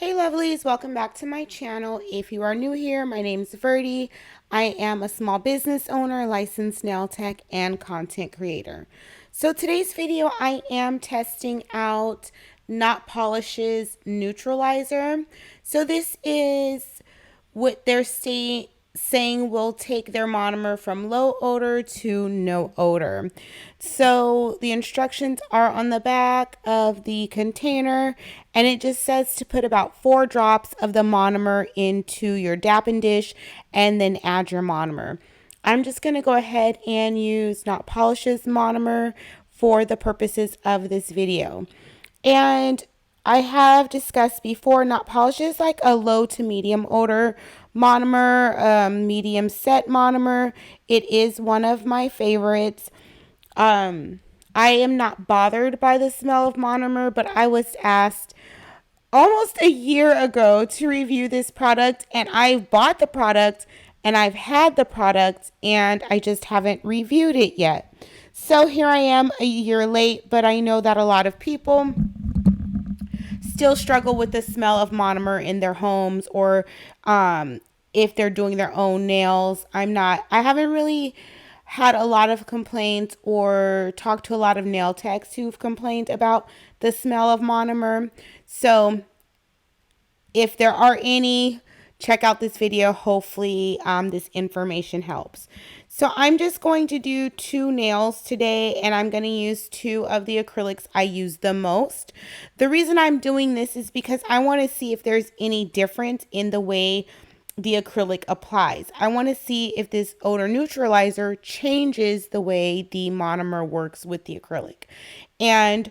Hey lovelies, welcome back to my channel. If you are new here, my name is Verdie. I am a small business owner, licensed nail tech, and content creator. So today's video, I am testing out Not Polish's neutralizer. So this is what they're saying will take their monomer from low odor to no odor. So the instructions are on the back of the container, and it just says to put about 4 drops of the monomer into your dapping dish and then add your monomer. I'm just going to go ahead and use Not Polish's monomer for the purposes of this video. And I have discussed before, Not Polish is like a low to medium odor monomer, medium set monomer. It is one of my favorites. I am not bothered by the smell of monomer, but I was asked almost a year ago to review this product, and I've bought the product and I've had the product and I just haven't reviewed it yet. So here I am a year late, but I know that a lot of people still struggle with the smell of monomer in their homes, or if they're doing their own nails. I haven't really had a lot of complaints or talked to a lot of nail techs who've complained about the smell of monomer. So if there are any, check out this video. Hopefully this information helps. So I'm just going to do 2 nails today, and I'm going to use 2 of the acrylics I use the most. The reason I'm doing this is because I want to see if there's any difference in the way the acrylic applies. I want to see if this odor neutralizer changes the way the monomer works with the acrylic. And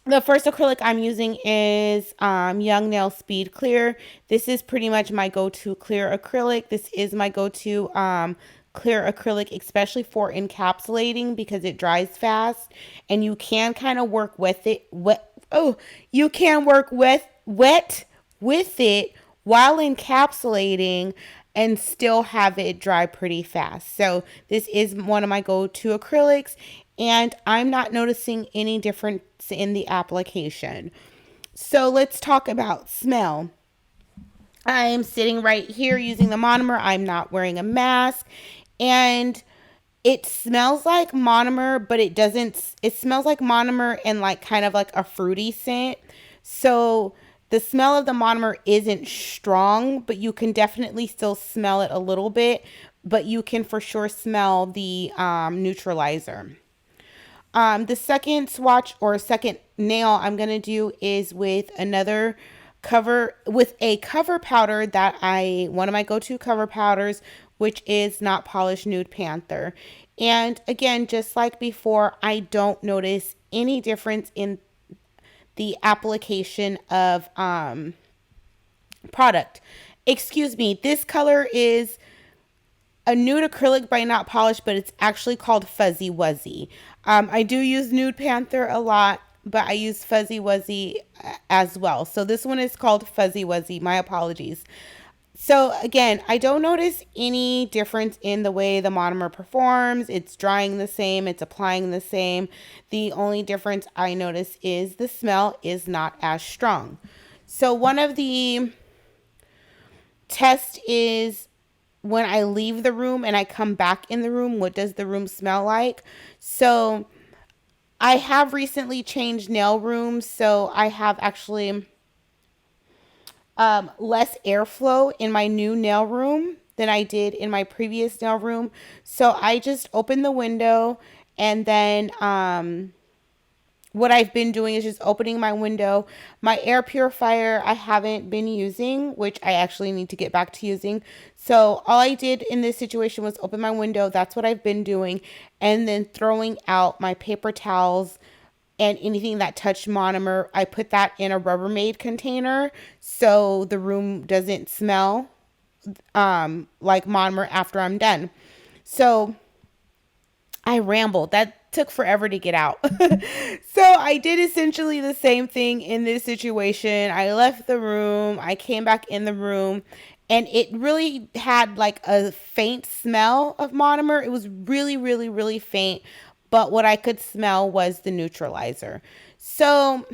the first acrylic I'm using is Young Nail Speed Clear. This is pretty much my go-to clear acrylic. This is my go-to clear acrylic, especially for encapsulating, because it dries fast and you can kind of work with it. You can work wet with it while encapsulating and still have it dry pretty fast. So this is one of my go-to acrylics, and I'm not noticing any difference in the application. So let's talk about smell. I am sitting right here using the monomer. I'm not wearing a mask, and it smells like monomer, but it smells like monomer and like kind of like a fruity scent. So the smell of the monomer isn't strong, but you can definitely still smell it a little bit, but you can for sure smell the neutralizer. The second swatch or second nail I'm going to do is with a cover powder that one of my go-to cover powders, which is Not Polished Nude Panther. And again, just like before, I don't notice any difference in the application of product. Excuse me, this color is a nude acrylic by Not Polished, but it's actually called Fuzzy Wuzzy. I do use Nude Panther a lot, but I use Fuzzy Wuzzy as well. So this one is called Fuzzy Wuzzy. My apologies. So again, I don't notice any difference in the way the monomer performs. It's drying the same. It's applying the same. The only difference I notice is the smell is not as strong. So one of the tests is when I leave the room and I come back in the room, what does the room smell like? So I have recently changed nail rooms, so I have actually less airflow in my new nail room than I did in my previous nail room. So I just open the window, and then what I've been doing is just opening my window. My air purifier I haven't been using, which I actually need to get back to using. So all I did in this situation was open my window. That's what I've been doing. And then throwing out my paper towels and anything that touched monomer. I put that in a Rubbermaid container so the room doesn't smell like monomer after I'm done. So I rambled. That took forever to get out. So I did essentially the same thing in this situation. I left the room. I came back in the room, and it really had like a faint smell of monomer. It was really, really, really faint. But what I could smell was the neutralizer. So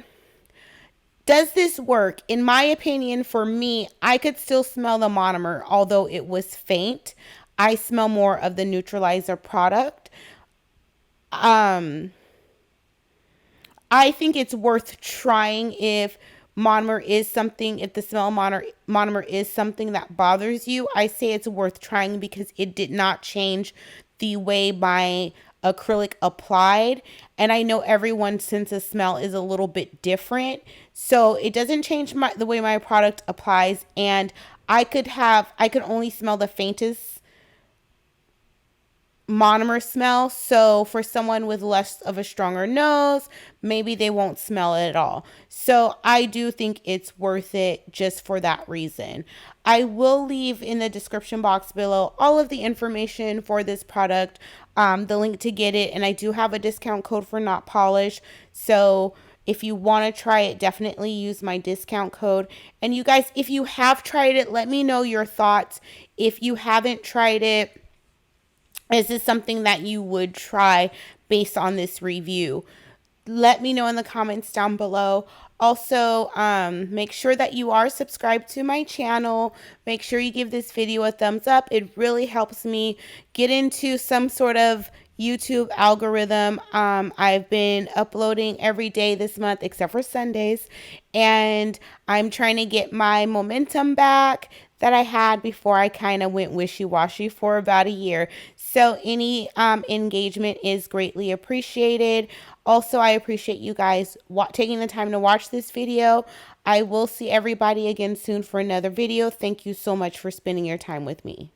Does this work? In my opinion, for me, I could still smell the monomer, although it was faint. I smell more of the neutralizer product. Um, I think it's worth trying if monomer is something, if the smell monomer is something that bothers you. I say it's worth trying because it did not change the way my acrylic applied. And I know everyone's sense of smell is a little bit different. So it doesn't change the way my product applies. And I could only smell the faintest monomer smell. So for someone with less of a stronger nose, maybe they won't smell it at all. So I do think it's worth it just for that reason. I will leave in the description box below all of the information for this product, the link to get it, and I do have a discount code for not polished. So if you want to try it, definitely use my discount code. And you guys, if you have tried it, let me know your thoughts. If you haven't tried it, is this something that you would try based on this review? Let me know in the comments down below. Also, make sure that you are subscribed to my channel. Make sure you give this video a thumbs up. It really helps me get into some sort of YouTube algorithm. I've been uploading every day this month except for Sundays, and I'm trying to get my momentum back that I had before I kind of went wishy-washy for about a year. So any engagement is greatly appreciated. Also, I appreciate you guys taking the time to watch this video. I will see everybody again soon for another video. Thank you so much for spending your time with me.